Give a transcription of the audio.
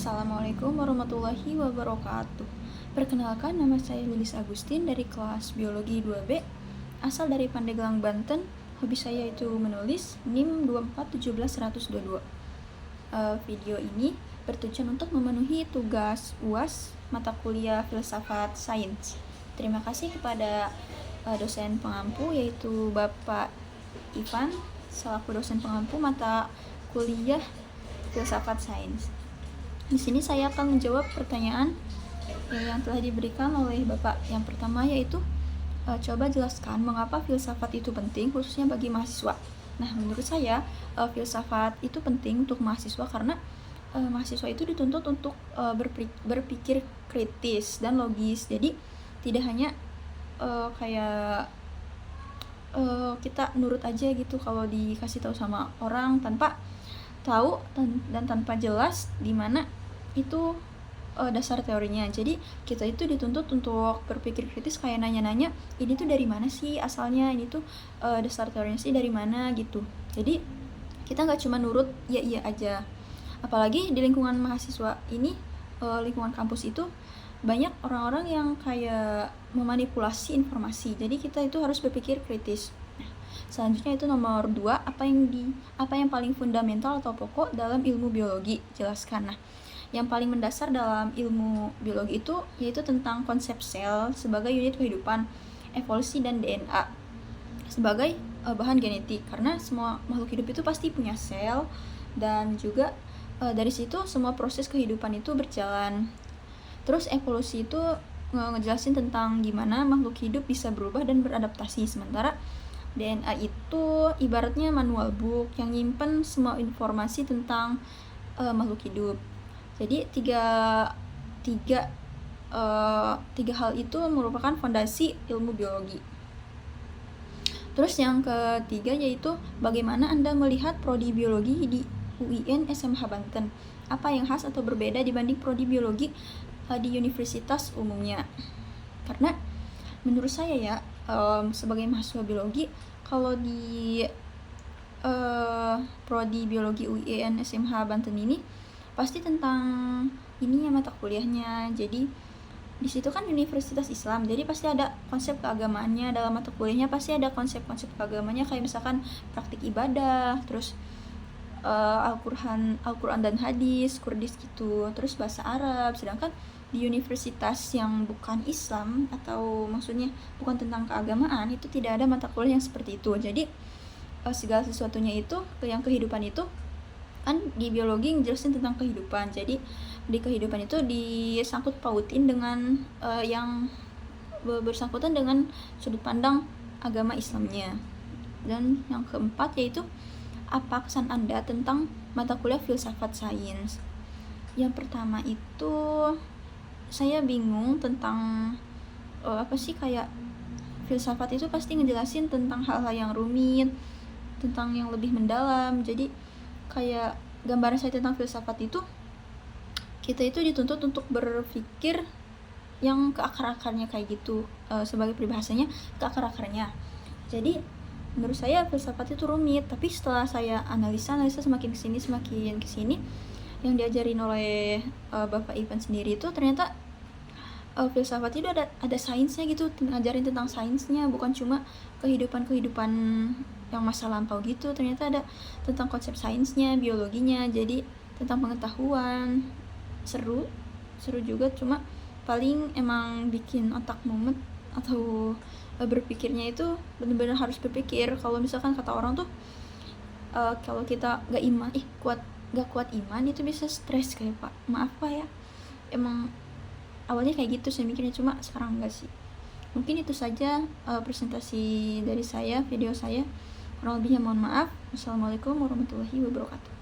Assalamualaikum warahmatullahi wabarakatuh. Perkenalkan, nama saya Lilis Agustin dari kelas Biologi 2B, asal dari Pandeglang, Banten. Hobi saya itu menulis, NIM 2417122. Video ini bertujuan untuk memenuhi tugas UAS mata kuliah Filsafat Sains. Terima kasih kepada dosen pengampu, yaitu Bapak Ivan, selaku dosen pengampu mata kuliah Filsafat Sains. Di sini saya akan menjawab pertanyaan yang telah diberikan oleh Bapak. Yang pertama yaitu, coba jelaskan mengapa filsafat itu penting, khususnya bagi mahasiswa. Nah, menurut saya filsafat itu penting untuk mahasiswa karena mahasiswa itu dituntut untuk berpikir kritis dan logis. Jadi tidak hanya kayak kita nurut aja gitu kalau dikasih tahu sama orang tanpa tahu dan tanpa jelas di mana itu dasar teorinya. Jadi kita itu dituntut untuk berpikir kritis, kayak nanya-nanya, ini tuh dari mana sih asalnya, ini tuh dasar teorinya sih dari mana gitu. Jadi kita nggak cuma nurut ya iya aja. Apalagi di lingkungan mahasiswa ini, lingkungan kampus itu banyak orang-orang yang kayak memanipulasi informasi. Jadi kita itu harus berpikir kritis. Selanjutnya itu nomor 2, apa yang paling fundamental atau pokok dalam ilmu biologi, jelaskan. Nah, yang paling mendasar dalam ilmu biologi itu yaitu tentang konsep sel sebagai unit kehidupan, evolusi dan DNA sebagai bahan genetik. Karena semua makhluk hidup itu pasti punya sel, dan juga dari situ semua proses kehidupan itu berjalan. Terus evolusi itu ngejelasin tentang gimana makhluk hidup bisa berubah dan beradaptasi, sementara DNA itu ibaratnya manual book yang nyimpen semua informasi tentang makhluk hidup. Jadi tiga hal itu merupakan fondasi ilmu biologi. Terus yang ketiga yaitu, bagaimana Anda melihat prodi biologi di UIN SMH Banten? Apa yang khas atau berbeda dibanding prodi biologi di universitas umumnya? Karena menurut saya ya, sebagai mahasiswa biologi, kalau di prodi biologi UIN SMH Banten ini pasti tentang ininya mata kuliahnya. Jadi di situ kan universitas Islam, jadi pasti ada konsep keagamaannya dalam mata kuliahnya, pasti ada konsep-konsep keagamaannya, kayak misalkan praktik ibadah, terus Al-Quran dan hadis, Kurdis gitu, terus bahasa Arab. Sedangkan di universitas yang bukan Islam, atau maksudnya bukan tentang keagamaan, itu tidak ada mata kuliah yang seperti itu. Jadi segala sesuatunya itu, yang kehidupan itu kan di biologi ngejelasin tentang kehidupan. Jadi di kehidupan itu disangkut pautin dengan yang bersangkutan dengan sudut pandang agama Islamnya. Dan yang keempat yaitu, apa kesan Anda tentang mata kuliah filsafat sains? Yang pertama itu, saya bingung tentang apa sih, kayak filsafat itu pasti ngejelasin tentang hal-hal yang rumit, tentang yang lebih mendalam. Jadi kayak gambaran saya tentang filsafat itu, kita itu dituntut untuk berpikir yang ke akar-akarnya kayak gitu, sebagai peribahasanya ke akar-akarnya. Jadi menurut saya filsafat itu rumit, tapi setelah saya analisa semakin kesini, yang diajarin oleh Bapak Ivan sendiri itu ternyata filsafat itu ada sainsnya gitu, ngajarin tentang sainsnya, bukan cuma kehidupan yang masa lampau gitu. Ternyata ada tentang konsep sainsnya, biologinya, jadi tentang pengetahuan. Seru juga, cuma paling emang bikin otak mumet atau berpikirnya itu benar-benar harus berpikir. Kalau misalkan kata orang tuh, kalau kita gak kuat iman itu bisa stres, kayak Pak, maaf Pak ya, emang awalnya kayak gitu saya mikirnya, cuma sekarang enggak sih. Mungkin itu saja presentasi dari saya, video saya. Kurang lebihnya mohon maaf. Wassalamualaikum warahmatullahi wabarakatuh.